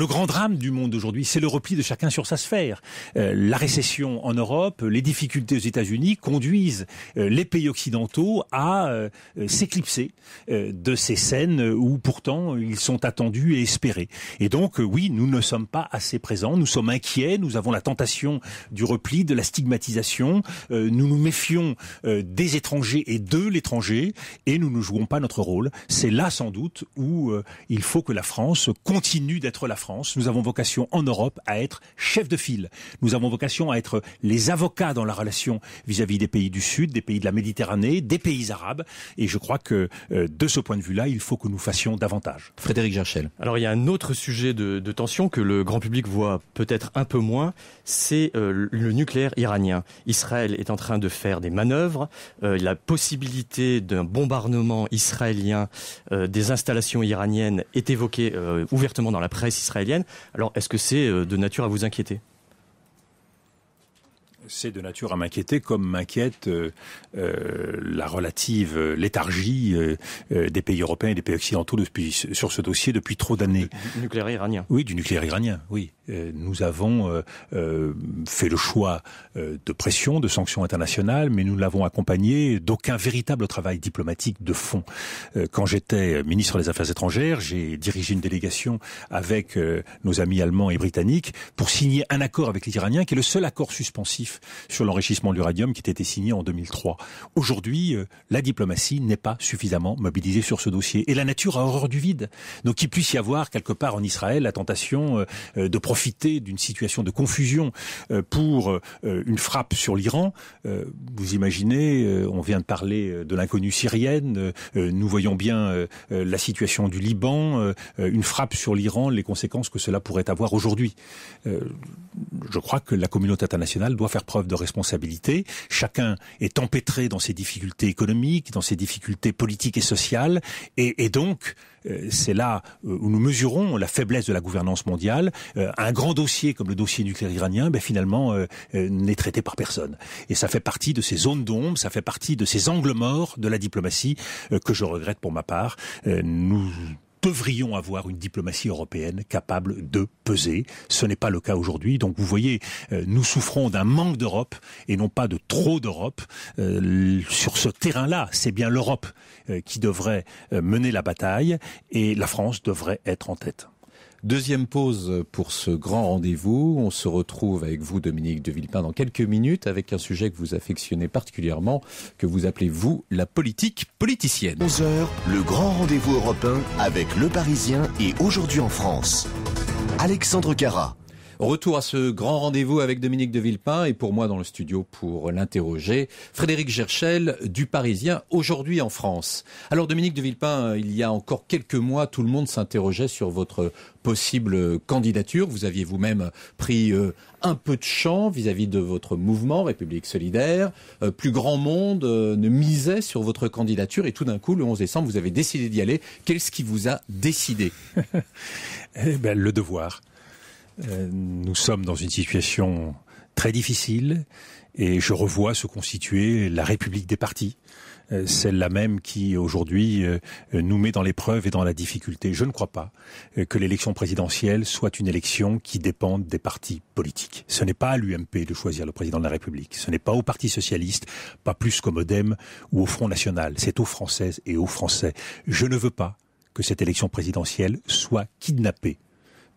grand drame du monde d'aujourd'hui, c'est le repli de chacun sur sa sphère. La récession en Europe, les difficultés aux États-Unis conduisent les pays occidentaux à s'éclipser de ces scènes où pourtant ils sont attendus et espérés. Et donc oui, nous ne sommes pas assez présents, nous sommes inquiets, nous avons la tentation du repli, de la stigmatisation, nous nous méfions des étrangers et de l'étranger, et nous ne jouons pas notre rôle. C'est là sans doute où il faut que la France continue d'être la France. Nous avons vocation en Europe à être chef de file. Nous avons vocation à être les avocats dans la relation vis-à-vis des pays du Sud, des pays de la Méditerranée, des pays arabes. Et je crois que de ce point de vue-là, il faut que nous fassions davantage. Frédéric Gerchel. Alors il y a un autre sujet de tension que le grand public voit peut-être un peu moins, c'est le nucléaire iranien. Israël est en train de faire des manœuvres. La possibilité d'un bombardement israélien des installations iraniennes est est évoqué ouvertement dans la presse israélienne. Alors, est-ce que c'est de nature à vous inquiéter ? C'est de nature à m'inquiéter, comme m'inquiète la relative léthargie des pays européens et des pays occidentaux sur ce dossier depuis trop d'années. Du nucléaire iranien. Oui, du nucléaire iranien, oui. Nous avons fait le choix de pression, de sanctions internationales, mais nous l'avons accompagné d'aucun véritable travail diplomatique de fond. Quand j'étais ministre des Affaires étrangères, j'ai dirigé une délégation avec nos amis allemands et britanniques pour signer un accord avec les Iraniens, qui est le seul accord suspensif sur l'enrichissement de l'uranium qui était signé en 2003. Aujourd'hui, la diplomatie n'est pas suffisamment mobilisée sur ce dossier. Et la nature a horreur du vide. Donc il puisse y avoir quelque part en Israël la tentation de profiter d'une situation de confusion pour une frappe sur l'Iran. Vous imaginez, on vient de parler de l'inconnue syrienne, nous voyons bien la situation du Liban, une frappe sur l'Iran, les conséquences que cela pourrait avoir aujourd'hui. Je crois que la communauté internationale doit faire preuve de responsabilité. Chacun est empêtré dans ses difficultés économiques, dans ses difficultés politiques et sociales, et donc c'est là où nous mesurons la faiblesse de la gouvernance mondiale. Un grand dossier comme le dossier nucléaire iranien, finalement, n'est traité par personne. Et ça fait partie de ces zones d'ombre, ça fait partie de ces angles morts de la diplomatie que je regrette pour ma part. Nous devrions avoir une diplomatie européenne capable de peser. Ce n'est pas le cas aujourd'hui. Donc vous voyez, nous souffrons d'un manque d'Europe et non pas de trop d'Europe. Sur ce terrain-là, c'est bien l'Europe qui devrait mener la bataille et la France devrait être en tête. Deuxième pause pour ce grand rendez-vous. On se retrouve avec vous, Dominique de Villepin, dans quelques minutes avec un sujet que vous affectionnez particulièrement, que vous appelez, vous, la politique politicienne. 11h, le grand rendez-vous européen avec Le Parisien et Aujourd'hui en France. Alexandre Carra. Retour à ce grand rendez-vous avec Dominique de Villepin et pour moi dans le studio pour l'interroger, Frédéric Gerchel du Parisien, Aujourd'hui en France. Alors Dominique de Villepin, il y a encore quelques mois, tout le monde s'interrogeait sur votre possible candidature. Vous aviez vous-même pris un peu de champ vis-à-vis de votre mouvement République Solidaire. Plus grand monde ne misait sur votre candidature et tout d'un coup, le 11 décembre, vous avez décidé d'y aller. Qu'est-ce qui vous a décidé ? Le devoir. Nous sommes dans une situation très difficile et je revois se constituer la République des partis, celle-là même qui aujourd'hui nous met dans l'épreuve et dans la difficulté. Je ne crois pas que l'élection présidentielle soit une élection qui dépende des partis politiques. Ce n'est pas à l'UMP de choisir le président de la République, ce n'est pas au Parti socialiste, pas plus qu'au MoDem ou au Front National, c'est aux Françaises et aux Français. Je ne veux pas que cette élection présidentielle soit kidnappée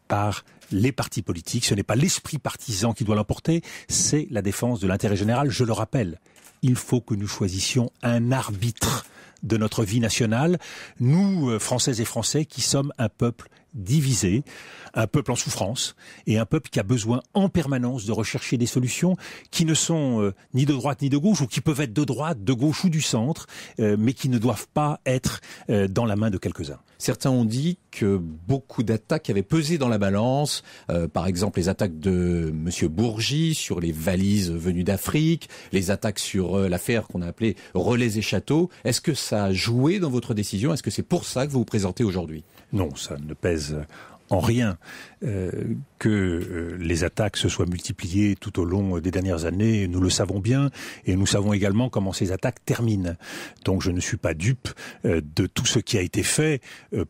par les partis politiques. Ce n'est pas l'esprit partisan qui doit l'emporter, c'est la défense de l'intérêt général. Je le rappelle, il faut que nous choisissions un arbitre de notre vie nationale. Nous, Françaises et Français, qui sommes un peuple divisé, un peuple en souffrance et un peuple qui a besoin en permanence de rechercher des solutions qui ne sont ni de droite ni de gauche ou qui peuvent être de droite, de gauche ou du centre, mais qui ne doivent pas être dans la main de quelques-uns. Certains ont dit que beaucoup d'attaques avaient pesé dans la balance, par exemple les attaques de M. Bourgi sur les valises venues d'Afrique, les attaques sur l'affaire qu'on a appelée Relais et Châteaux. Est-ce que ça a joué dans votre décision ? Est-ce que c'est pour ça que vous vous présentez aujourd'hui ? Non, ça ne pèse en rien que les attaques se soient multipliées tout au long des dernières années. Nous le savons bien et nous savons également comment ces attaques terminent. Donc je ne suis pas dupe de tout ce qui a été fait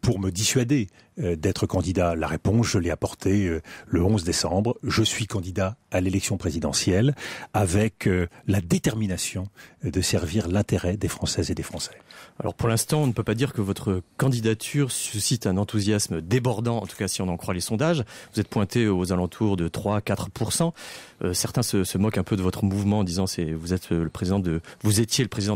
pour me dissuader d'être candidat. La réponse, je l'ai apportée le 11 décembre. Je suis candidat à l'élection présidentielle avec la détermination de servir l'intérêt des Françaises et des Français. Alors pour l'instant, on ne peut pas dire que votre candidature suscite un enthousiasme débordant, en tout cas si on en croit les sondages. Vous êtes pointé aux alentours de 3-4%. Certains se moquent un peu de votre mouvement en disant vous étiez le président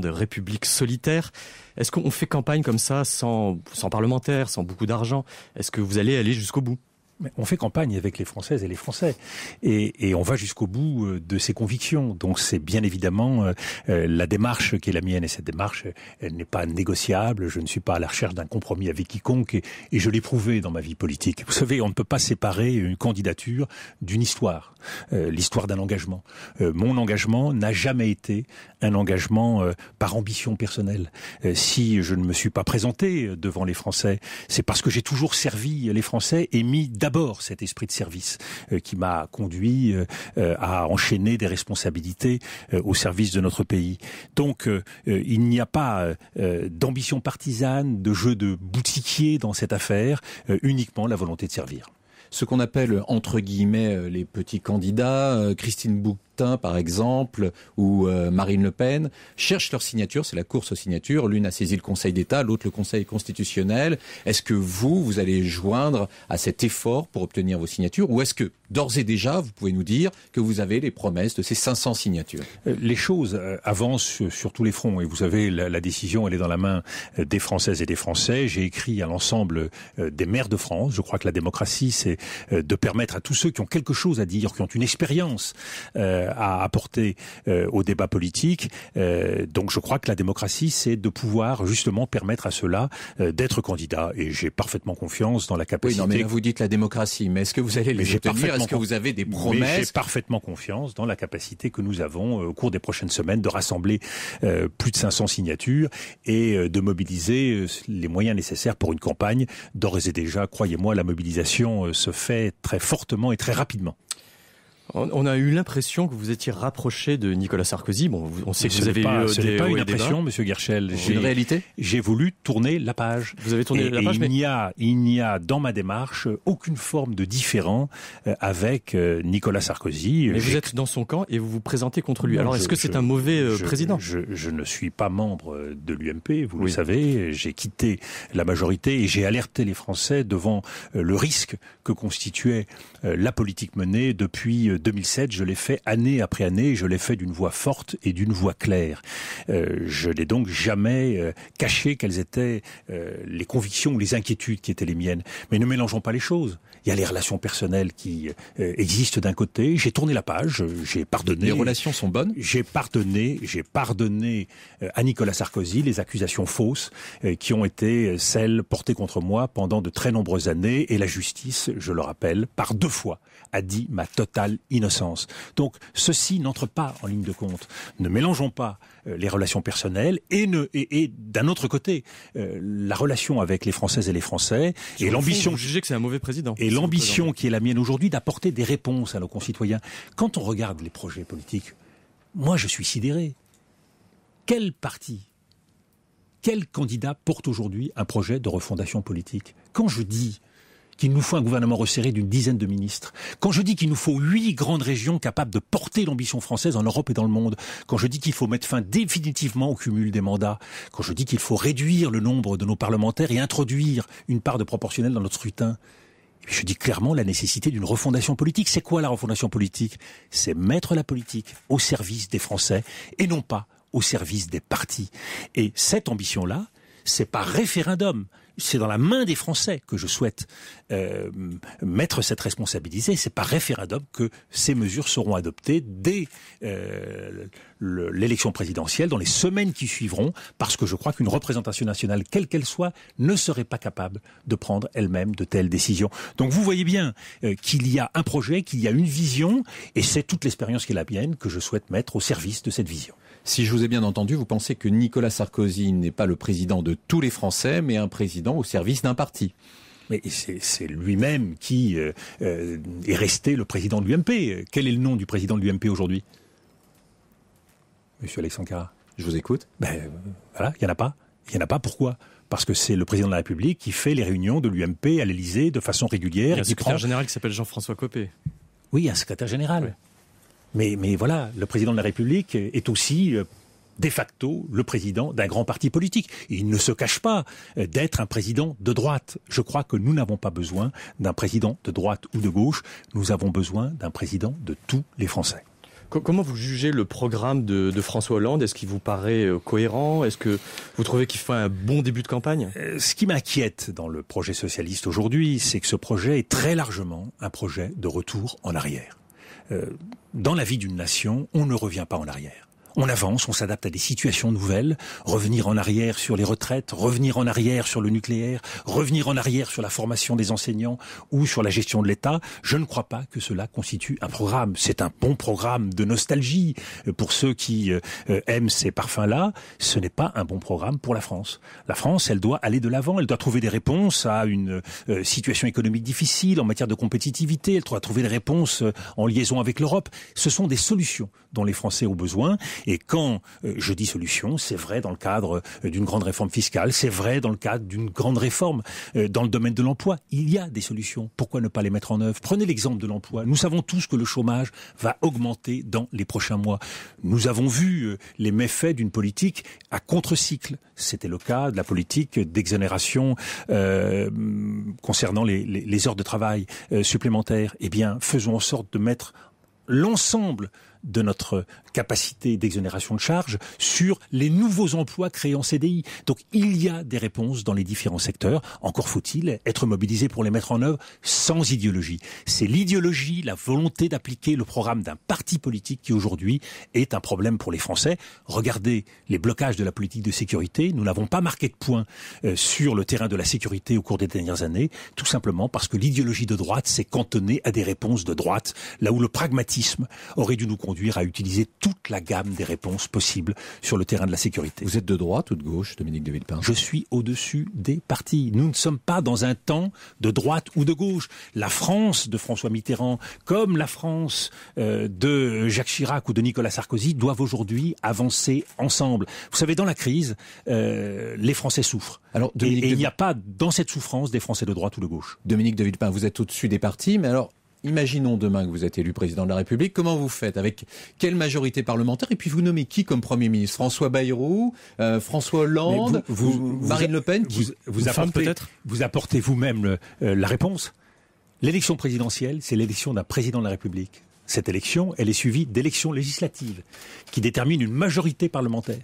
de République Solitaire. Est-ce qu'on fait campagne comme ça sans parlementaire, sans beaucoup d'argent ? Est-ce que vous allez aller jusqu'au bout ? Mais on fait campagne avec les Françaises et les Français, et on va jusqu'au bout de ses convictions. Donc c'est bien évidemment la démarche qui est la mienne, et cette démarche, elle n'est pas négociable. Je ne suis pas à la recherche d'un compromis avec quiconque, et je l'ai prouvé dans ma vie politique. Vous savez, on ne peut pas séparer une candidature d'une histoire, l'histoire d'un engagement. Mon engagement n'a jamais été un engagement par ambition personnelle. Si je ne me suis pas présenté devant les Français, c'est parce que j'ai toujours servi les Français et mis d'abord cet esprit de service qui m'a conduit à enchaîner des responsabilités au service de notre pays. Donc il n'y a pas d'ambition partisane, de jeu de boutiquier dans cette affaire, uniquement la volonté de servir. Ce qu'on appelle, entre guillemets, les petits candidats, Christine Boutin, par exemple, ou Marine Le Pen, cherchent leur signature, c'est la course aux signatures. L'une a saisi le Conseil d'État, l'autre le Conseil constitutionnel. Est-ce que vous allez joindre à cet effort pour obtenir vos signatures, ou est-ce que, d'ores et déjà, vous pouvez nous dire que vous avez les promesses de ces 500 signatures? Les choses avancent sur tous les fronts, et vous savez, la décision, elle est dans la main des Françaises et des Français. J'ai écrit à l'ensemble des maires de France. Je crois que la démocratie, c'est de permettre à tous ceux qui ont quelque chose à dire, qui ont une expérience à apporter au débat politique. Donc je crois que la démocratie, c'est de pouvoir justement permettre à ceux-là d'être candidats. Et j'ai parfaitement confiance dans la capacité... Oui, non, mais là, vous dites la démocratie, mais est-ce que vous allez les obtenir? Est-ce que vous avez des promesses? Mais j'ai parfaitement confiance dans la capacité que nous avons au cours des prochaines semaines de rassembler plus de 500 signatures et de mobiliser les moyens nécessaires pour une campagne. D'ores et déjà, croyez-moi, la mobilisation se fait très fortement et très rapidement. On a eu l'impression que vous étiez rapproché de Nicolas Sarkozy. Bon, on sait que vous avez eu ce n'est pas une impression, Monsieur Guerchel. C'est une réalité. J'ai voulu tourner la page. Vous avez tourné la page, mais il n'y a dans ma démarche aucune forme de différent avec Nicolas Sarkozy. Mais vous êtes dans son camp et vous vous présentez contre lui. Alors, est-ce que c'est un mauvais président? Je ne suis pas membre de l'UMP, vous le savez. J'ai quitté la majorité et j'ai alerté les Français devant le risque que constituait la politique menée depuis 2007, je l'ai fait année après année, je l'ai fait d'une voix forte et d'une voix claire. Je n'ai donc jamais caché quelles étaient les convictions ou les inquiétudes qui étaient les miennes. Mais ne mélangeons pas les choses. Il y a les relations personnelles qui existent d'un côté. J'ai tourné la page, j'ai pardonné. Les relations sont bonnes. J'ai pardonné à Nicolas Sarkozy les accusations fausses qui ont été celles portées contre moi pendant de très nombreuses années. Et la justice, je le rappelle, par 2 fois, a dit ma totale innocence. Donc ceci n'entre pas en ligne de compte. Ne mélangeons pas les relations personnelles et d'un autre côté la relation avec les Françaises et les Français et l'ambition. Vous jugez que c'est un mauvais président. Et l'ambition qui est la mienne aujourd'hui d'apporter des réponses à nos concitoyens. Quand on regarde les projets politiques, moi je suis sidéré. Quel parti, quel candidat porte aujourd'hui un projet de refondation politique? Quand je dis qu'il nous faut un gouvernement resserré d'une dizaine de ministres, quand je dis qu'il nous faut 8 grandes régions capables de porter l'ambition française en Europe et dans le monde, quand je dis qu'il faut mettre fin définitivement au cumul des mandats, quand je dis qu'il faut réduire le nombre de nos parlementaires et introduire une part de proportionnel dans notre scrutin, je dis clairement la nécessité d'une refondation politique. C'est quoi la refondation politique? C'est mettre la politique au service des Français et non pas au service des partis. Et cette ambition-là, c'est par référendum. C'est dans la main des Français que je souhaite mettre cette responsabilité. C'est par référendum que ces mesures seront adoptées dès l'élection présidentielle, dans les semaines qui suivront, parce que je crois qu'une représentation nationale, quelle qu'elle soit, ne serait pas capable de prendre elle-même de telles décisions. Donc vous voyez bien qu'il y a un projet, qu'il y a une vision, et c'est toute l'expérience qui est la mienne que je souhaite mettre au service de cette vision. Si je vous ai bien entendu, vous pensez que Nicolas Sarkozy n'est pas le président de tous les Français, mais un président au service d'un parti. Mais c'est lui-même qui est resté le président de l'UMP. Quel est le nom du président de l'UMP aujourd'hui? Monsieur Alexandre Carra. Je vous écoute. Voilà, il n'y en a pas. Il n'y en a pas, pourquoi? Parce que c'est le président de la République qui fait les réunions de l'UMP à l'Élysée de façon régulière. Il y a un secrétaire général qui s'appelle Jean-François Copé. Oui, un secrétaire général. Oui. Mais voilà, le président de la République est aussi de facto le président d'un grand parti politique. Il ne se cache pas d'être un président de droite. Je crois que nous n'avons pas besoin d'un président de droite ou de gauche. Nous avons besoin d'un président de tous les Français. Comment vous jugez le programme de François Hollande? Est-ce qu'il vous paraît cohérent? Est-ce que vous trouvez qu'il fait un bon début de campagne? Ce qui m'inquiète dans le projet socialiste aujourd'hui, c'est que ce projet est très largement un projet de retour en arrière. Dans la vie d'une nation, on ne revient pas en arrière. On avance, on s'adapte à des situations nouvelles, revenir en arrière sur les retraites, revenir en arrière sur le nucléaire, revenir en arrière sur la formation des enseignants ou sur la gestion de l'État. Je ne crois pas que cela constitue un programme. C'est un bon programme de nostalgie pour ceux qui aiment ces parfums-là. Ce n'est pas un bon programme pour la France. La France, elle doit aller de l'avant, elle doit trouver des réponses à une situation économique difficile en matière de compétitivité, elle doit trouver des réponses en liaison avec l'Europe. Ce sont des solutions dont les Français ont besoin. Et quand je dis solution, c'est vrai dans le cadre d'une grande réforme fiscale, c'est vrai dans le cadre d'une grande réforme dans le domaine de l'emploi. Il y a des solutions. Pourquoi ne pas les mettre en œuvre? Prenez l'exemple de l'emploi. Nous savons tous que le chômage va augmenter dans les prochains mois. Nous avons vu les méfaits d'une politique à contre-cycle. C'était le cas de la politique d'exonération concernant les heures de travail supplémentaires. Eh bien, faisons en sorte de mettre l'ensemble de notre capacité d'exonération de charges sur les nouveaux emplois créés en CDI. Donc il y a des réponses dans les différents secteurs. Encore faut-il être mobilisé pour les mettre en œuvre sans idéologie. C'est l'idéologie, la volonté d'appliquer le programme d'un parti politique qui aujourd'hui est un problème pour les Français. Regardez les blocages de la politique de sécurité. Nous n'avons pas marqué de point sur le terrain de la sécurité au cours des dernières années, tout simplement parce que l'idéologie de droite s'est cantonnée à des réponses de droite, là où le pragmatisme aurait dû nous conduire à utiliser toute la gamme des réponses possibles sur le terrain de la sécurité. Vous êtes de droite ou de gauche, Dominique de Villepin? Je suis au-dessus des partis. Nous ne sommes pas dans un temps de droite ou de gauche. La France de François Mitterrand, comme la France de Jacques Chirac ou de Nicolas Sarkozy, doivent aujourd'hui avancer ensemble. Vous savez, dans la crise, les Français souffrent. Alors, et il n'y a pas dans cette souffrance des Français de droite ou de gauche. Dominique de Villepin, vous êtes au-dessus des partis, mais alors, imaginons demain que vous êtes élu président de la République. Comment vous faites? Avec quelle majorité parlementaire? Et puis vous nommez qui comme Premier ministre? François Bayrou, François Hollande, Marine Le Pen, vous apportez vous-même la réponse. L'élection présidentielle, c'est l'élection d'un président de la République. Cette élection, elle est suivie d'élections législatives qui déterminent une majorité parlementaire.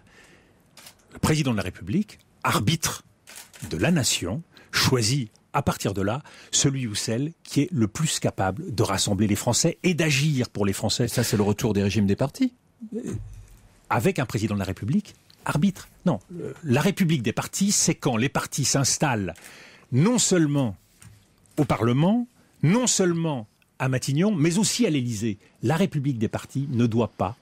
Le président de la République, arbitre de la nation, choisit à partir de là, celui ou celle qui est le plus capable de rassembler les Français et d'agir pour les Français. Ça, c'est le retour des régimes des partis. Avec un président de la République, arbitre. Non, la République des partis, c'est quand les partis s'installent non seulement au Parlement, non seulement à Matignon, mais aussi à l'Élysée. La République des partis ne doit pas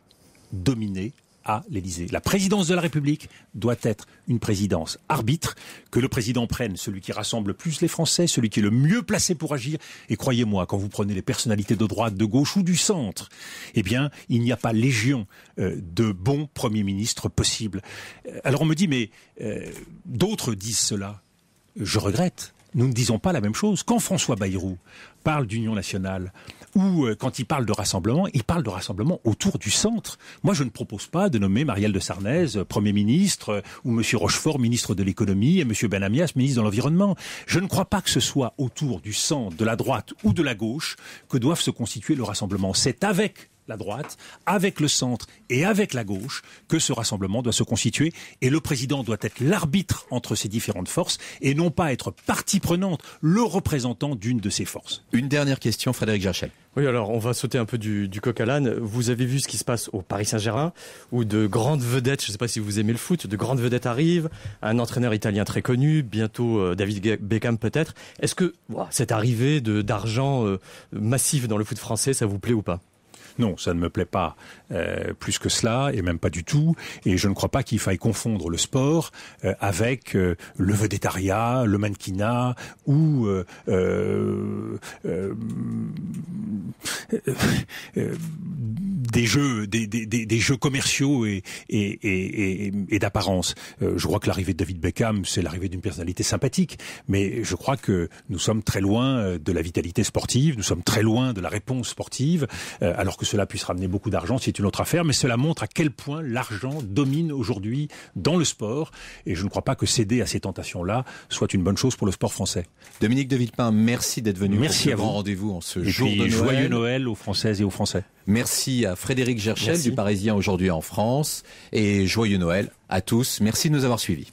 dominer à l'Élysée. La présidence de la République doit être une présidence arbitre, que le président prenne celui qui rassemble le plus les Français, celui qui est le mieux placé pour agir. Et croyez-moi, quand vous prenez les personnalités de droite, de gauche ou du centre, eh bien, il n'y a pas légion de bons premiers ministres possibles. Alors on me dit, mais d'autres disent cela. Je regrette. Nous ne disons pas la même chose. Quand François Bayrou parle d'union nationale ou quand il parle de rassemblement autour du centre. Moi, je ne propose pas de nommer Marielle de Sarnez Premier ministre ou M. Rochefort ministre de l'économie et M. Benamias ministre de l'environnement. Je ne crois pas que ce soit autour du centre, de la droite ou de la gauche que doivent se constituer le rassemblement. C'est avec la droite, avec le centre et avec la gauche que ce rassemblement doit se constituer et le président doit être l'arbitre entre ces différentes forces et non pas être partie prenante, le représentant d'une de ces forces. Une dernière question, Frédéric Jarchel. Oui, alors on va sauter un peu du coq à l'âne. Vous avez vu ce qui se passe au Paris Saint-Germain, où de grandes vedettes, je ne sais pas si vous aimez le foot, de grandes vedettes arrivent, un entraîneur italien très connu, bientôt David Beckham peut-être. Est-ce que cette arrivée d'argent massif dans le foot français, ça vous plaît ou pas ? Non, ça ne me plaît pas plus que cela, et même pas du tout. Et je ne crois pas qu'il faille confondre le sport avec le vedettariat, le mannequinat ou des jeux commerciaux et d'apparence. Je crois que l'arrivée de David Beckham, c'est l'arrivée d'une personnalité sympathique, mais je crois que nous sommes très loin de la vitalité sportive, nous sommes très loin de la réponse sportive, alors que cela puisse ramener beaucoup d'argent, c'est une autre affaire, mais cela montre à quel point l'argent domine aujourd'hui dans le sport, et je ne crois pas que céder à ces tentations-là soit une bonne chose pour le sport français. Dominique de Villepin, merci d'être venu. Merci pour ce à vous. Grand rendez-vous en ce et jour puis, de Noël. Joyeux Noël aux Françaises et aux Français. Merci à Frédéric Gerchel Merci. du Parisien aujourd'hui en France. Et joyeux Noël à tous. Merci de nous avoir suivis.